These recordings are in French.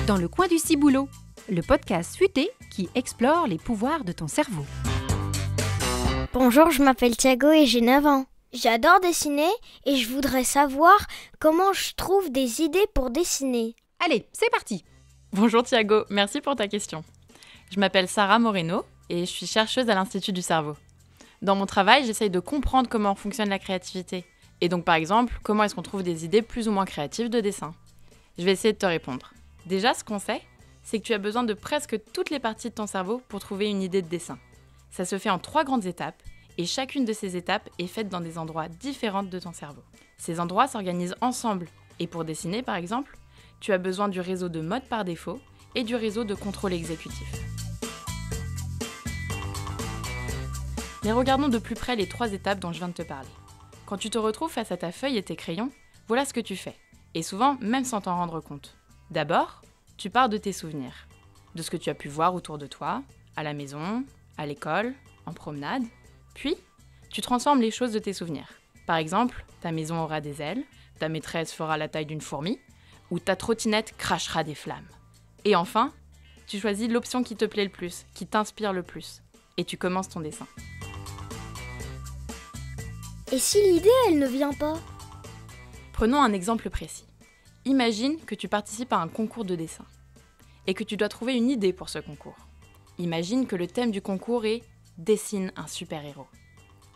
Dans le coin du ciboulot, le podcast futé qui explore les pouvoirs de ton cerveau. Bonjour, je m'appelle Thiago et j'ai 9 ans. J'adore dessiner et je voudrais savoir comment je trouve des idées pour dessiner. Allez, c'est parti! Bonjour Thiago, merci pour ta question. Je m'appelle Sarah Moreno et je suis chercheuse à l'Institut du cerveau. Dans mon travail, j'essaye de comprendre comment fonctionne la créativité. Et donc par exemple, comment est-ce qu'on trouve des idées plus ou moins créatives de dessin. Je vais essayer de te répondre. Déjà, ce qu'on sait, c'est que tu as besoin de presque toutes les parties de ton cerveau pour trouver une idée de dessin. Ça se fait en 3 grandes étapes, et chacune de ces étapes est faite dans des endroits différents de ton cerveau. Ces endroits s'organisent ensemble, et pour dessiner par exemple, tu as besoin du réseau de mode par défaut et du réseau de contrôle exécutif. Mais regardons de plus près les 3 étapes dont je viens de te parler. Quand tu te retrouves face à ta feuille et tes crayons, voilà ce que tu fais, et souvent même sans t'en rendre compte. D'abord, tu pars de tes souvenirs, de ce que tu as pu voir autour de toi, à la maison, à l'école, en promenade. Puis, tu transformes les choses de tes souvenirs. Par exemple, ta maison aura des ailes, ta maîtresse fera la taille d'une fourmi, ou ta trottinette crachera des flammes. Et enfin, tu choisis l'option qui te plaît le plus, qui t'inspire le plus, et tu commences ton dessin. Et si l'idée, elle ne vient pas? Prenons un exemple précis. Imagine que tu participes à un concours de dessin et que tu dois trouver une idée pour ce concours. Imagine que le thème du concours est « Dessine un super-héros ».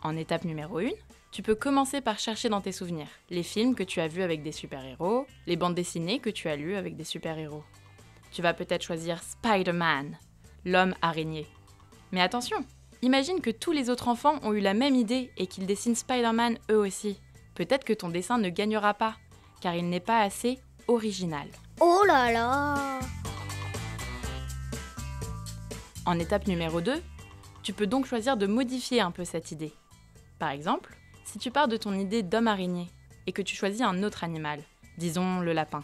En étape numéro 1, tu peux commencer par chercher dans tes souvenirs les films que tu as vus avec des super-héros, les bandes dessinées que tu as lues avec des super-héros. Tu vas peut-être choisir Spider-Man, l'homme araignée. Mais attention, imagine que tous les autres enfants ont eu la même idée et qu'ils dessinent Spider-Man eux aussi. Peut-être que ton dessin ne gagnera pas, car il n'est pas assez original. Oh là là! En étape numéro 2, tu peux donc choisir de modifier un peu cette idée. Par exemple, si tu pars de ton idée d'homme araignée et que tu choisis un autre animal, disons le lapin,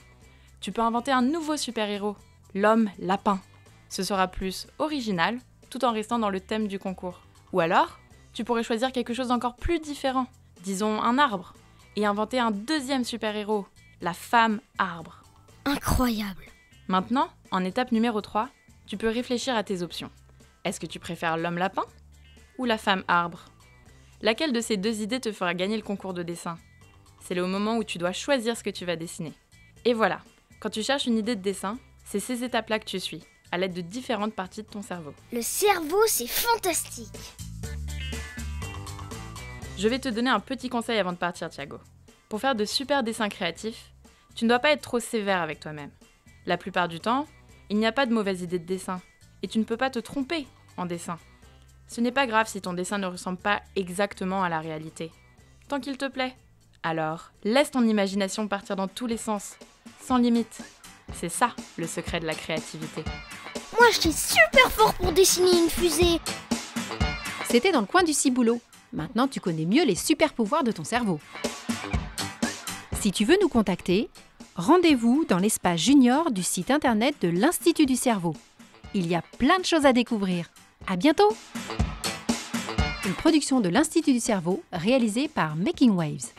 tu peux inventer un nouveau super-héros, l'homme lapin. Ce sera plus original, tout en restant dans le thème du concours. Ou alors, tu pourrais choisir quelque chose d'encore plus différent, disons un arbre, et inventer un deuxième super-héros, la femme arbre. Incroyable! Maintenant, en étape numéro 3, tu peux réfléchir à tes options. Est-ce que tu préfères l'homme lapin ou la femme arbre? Laquelle de ces 2 idées te fera gagner le concours de dessin? C'est le moment où tu dois choisir ce que tu vas dessiner. Et voilà, quand tu cherches une idée de dessin, c'est ces étapes-là que tu suis, à l'aide de différentes parties de ton cerveau. Le cerveau, c'est fantastique! Je vais te donner un petit conseil avant de partir, Thiago. Pour faire de super dessins créatifs, tu ne dois pas être trop sévère avec toi-même. La plupart du temps, il n'y a pas de mauvaise idée de dessin, et tu ne peux pas te tromper en dessin. Ce n'est pas grave si ton dessin ne ressemble pas exactement à la réalité, tant qu'il te plaît. Alors, laisse ton imagination partir dans tous les sens, sans limite. C'est ça, le secret de la créativité. Moi, je suis super fort pour dessiner une fusée! C'était dans le coin du ciboulot. Maintenant, tu connais mieux les super pouvoirs de ton cerveau. Si tu veux nous contacter, rendez-vous dans l'espace junior du site internet de l'Institut du cerveau. Il y a plein de choses à découvrir. À bientôt! Une production de l'Institut du cerveau réalisée par Making Waves.